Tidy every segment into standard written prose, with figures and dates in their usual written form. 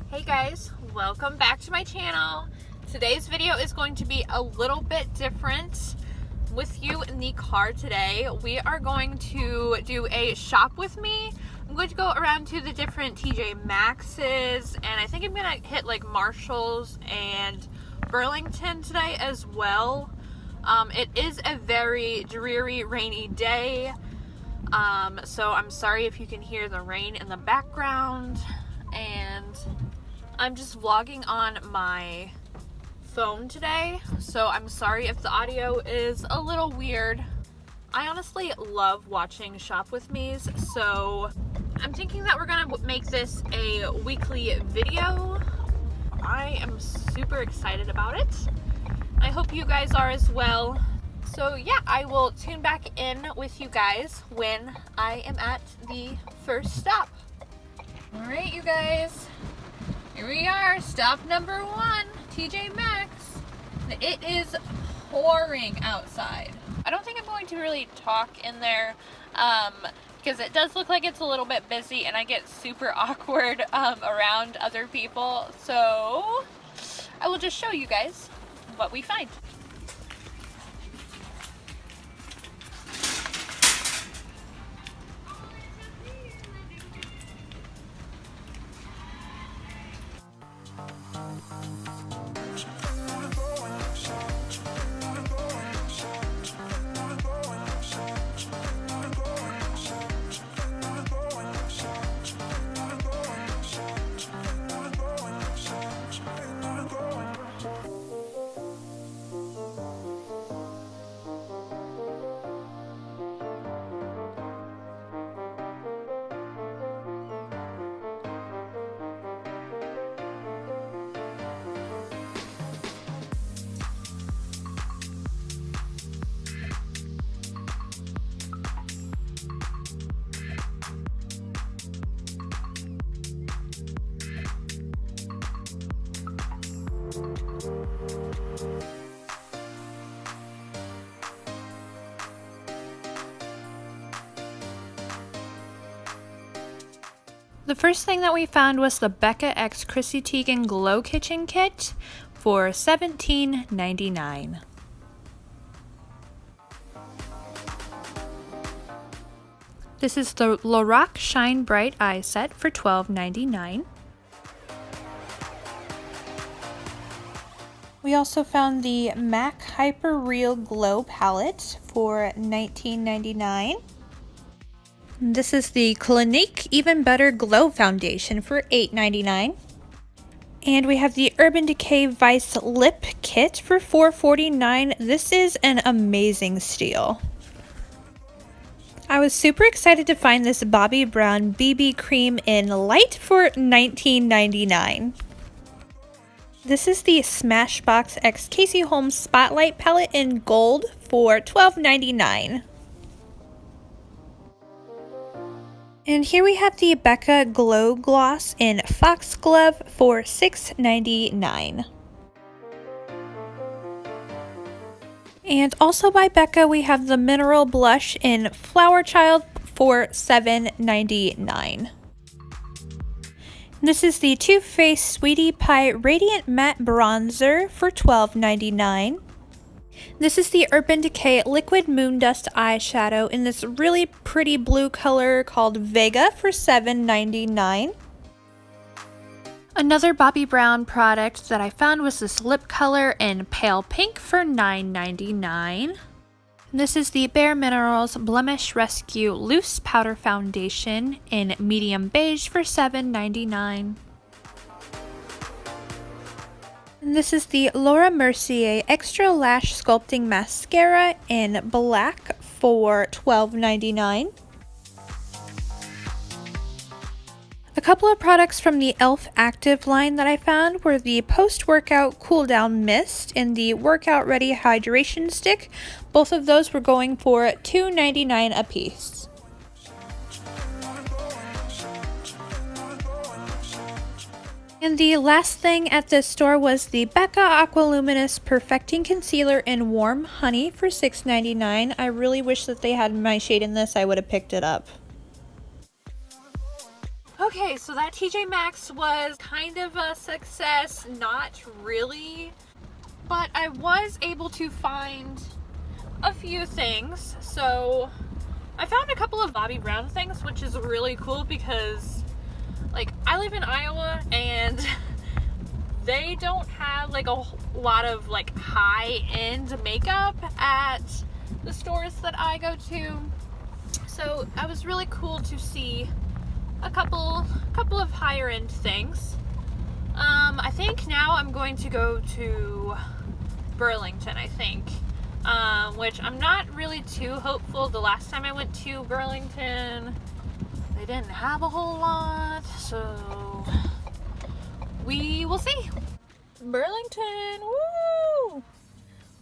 Hey guys, welcome back to my channel. Today's video is going to be a little bit different. With you in the car today, we are going to do a shop with me. I'm going to go around to the different TJ Maxx's, and I think I'm gonna hit like Marshall's and Burlington today as well. It is a very dreary, rainy day, so I'm sorry if you can hear the rain in the background. And I'm just vlogging on my phone today, so I'm sorry if the audio is a little weird. I honestly love watching shop with me's, so I'm thinking that we're gonna make this a weekly video. I am super excited about it. I hope you guys are as well. So yeah, I will tune back in with you guys when I am at the first stop. Alright, you guys, here we are, stop number 1, TJ Maxx. It is pouring outside. I don't think I'm going to really talk in there because it does look like it's a little bit busy and I get super awkward around other people. So I will just show you guys what we find. The first thing that we found was the Becca X Chrissy Teigen Glow Kitchen Kit for $17.99. This is the Lorac Shine Bright Eye Set for $12.99. We also found the MAC Hyper Real Glow Palette for $19.99. This is the Clinique Even Better Glow Foundation for $8.99. And we have the Urban Decay Vice Lip Kit for $4.49. This is an amazing steal. I was super excited to find this Bobbi Brown BB Cream in Light for $19.99. This is the Smashbox X Casey Holmes Spotlight Palette in Gold for $12.99. And here we have the Becca Glow Gloss in Foxglove for $6.99. And also by Becca, we have the Mineral Blush in Flower Child for $7.99. This is the Too Faced Sweetie Pie Radiant Matte Bronzer for $12.99. This is the Urban Decay Liquid Moon Dust Eyeshadow in this really pretty blue color called Vega for $7.99. Another Bobbi Brown product that I found was this lip color in Pale Pink for $9.99. This is the Bare Minerals Blemish Rescue Loose Powder Foundation in Medium Beige for $7.99. And this is the Laura Mercier Extra Lash Sculpting Mascara in Black for $12.99. A couple of products from the e.l.f. Active line that I found were the Post-Workout Cool Down Mist and the Workout Ready Hydration Stick. Both of those were going for $2.99 a piece. And the last thing at this store was the Becca Aqualuminous Perfecting Concealer in Warm Honey for $6.99. I really wish that they had my shade in this. I would have picked it up. Okay, so that TJ Maxx was kind of a success, not really, but I was able to find a few things. So I found a couple of Bobby Brown things, which is really cool because like I live in Iowa and they don't have like a lot of like high-end makeup at the stores that I go to. So I was really cool to see a couple of higher end things. I think now I'm going to go to Burlington, I think. Which I'm not really too hopeful. The last time I went to Burlington, they didn't have a whole lot, so we will see. Burlington, woo!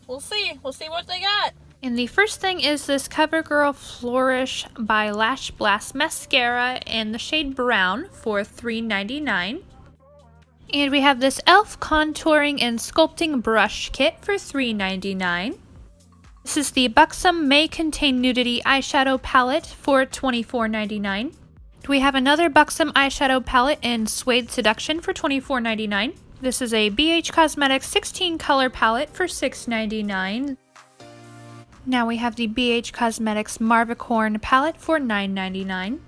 We'll see what they got. And the first thing is this CoverGirl Flourish by Lash Blast Mascara in the shade Brown for $3.99. And we have this e.l.f. Contouring and Sculpting Brush Kit for $3.99. This is the Buxom May Contain Nudity Eyeshadow Palette for $24.99. We have another Buxom eyeshadow palette in Suede Seduction for $24.99. This is a BH Cosmetics 16 color palette for $6.99. Now we have the BH Cosmetics Marvicorn palette for $9.99.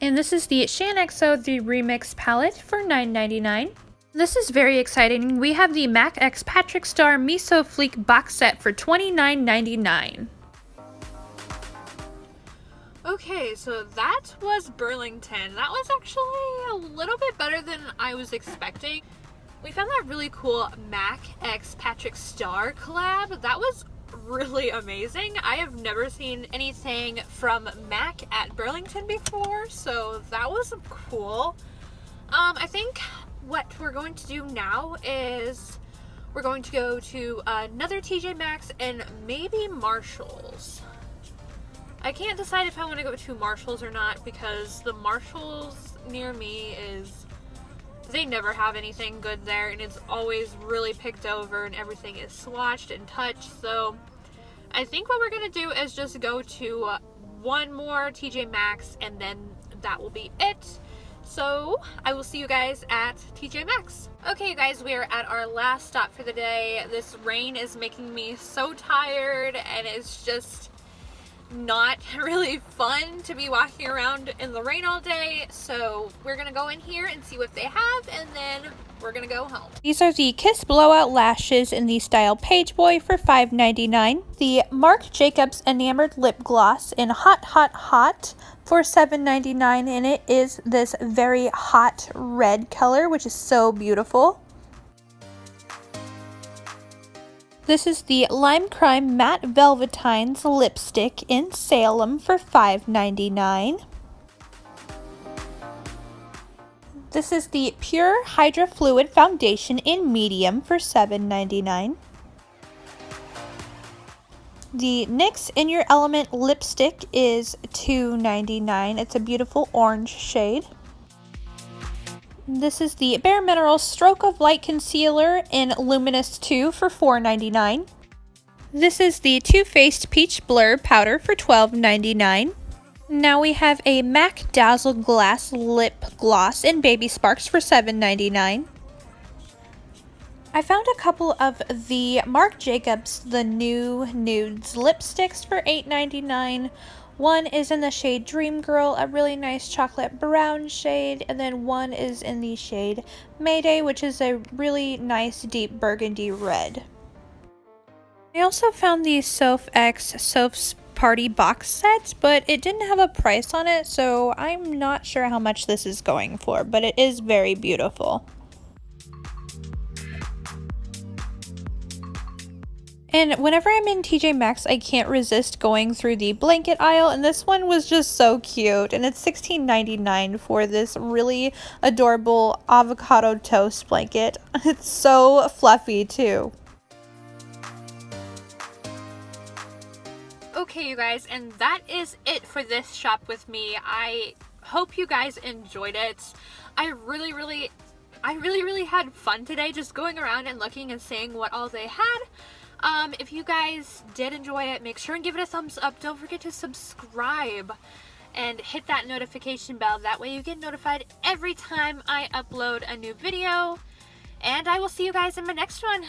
And this is the ShanXO The Remix palette for $9.99. This is very exciting. We have the MAC X Patrick Star Miso Fleek box set for $29.99. Okay, so that was Burlington. That was actually a little bit better than I was expecting. We found that really cool MAC X Patrick Star collab. That was really amazing. I have never seen anything from MAC at Burlington before, so that was cool. I think what we're going to do now is we're going to go to another TJ Maxx and maybe Marshall's. I can't decide if I want to go to Marshall's or not because the Marshall's near me they never have anything good there and it's always really picked over and everything is swatched and touched. So I think what we're going to do is just go to one more TJ Maxx and then that will be it. So I will see you guys at TJ Maxx. Okay, you guys, we are at our last stop for the day. This rain is making me so tired and it's just not really fun to be walking around in the rain all day. So we're gonna go in here and see what they have and then we're gonna go home. These are the Kiss Blowout Lashes in the style Page Boy for $5.99. The Marc Jacobs Enamored Lip Gloss in Hot Hot Hot for $7.99, and it is this very hot red color, which is so beautiful. This is the Lime Crime Matte Velvetines Lipstick in Salem for $5.99. This is the Pure Hydra Fluid Foundation in Medium for $7.99. The NYX In Your Element lipstick is $2.99. It's a beautiful orange shade. This is the Bare Minerals Stroke of Light Concealer in Luminous 2 for $4.99. This is the Too Faced Peach Blur Powder for $12.99. Now we have a MAC Dazzle Glass Lip Gloss in Baby Sparks for $7.99. I found a couple of the Marc Jacobs The New Nudes lipsticks for $8.99. One is in the shade Dream Girl, a really nice chocolate brown shade, and then one is in the shade Mayday, which is a really nice deep burgundy red. I also found the Soph X Soph's Party box set, but it didn't have a price on it, so I'm not sure how much this is going for, but it is very beautiful. And whenever I'm in TJ Maxx, I can't resist going through the blanket aisle, and this one was just so cute, and it's $16.99 for this really adorable avocado toast blanket. It's so fluffy too. Okay, you guys, and that is it for this shop with me. I hope you guys enjoyed it. I really had fun today just going around and looking and seeing what all they had. If you guys did enjoy it, make sure and give it a thumbs up. Don't forget to subscribe. and hit that notification bell. That way you get notified every time I upload a new video. And I will see you guys in my next one.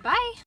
Bye!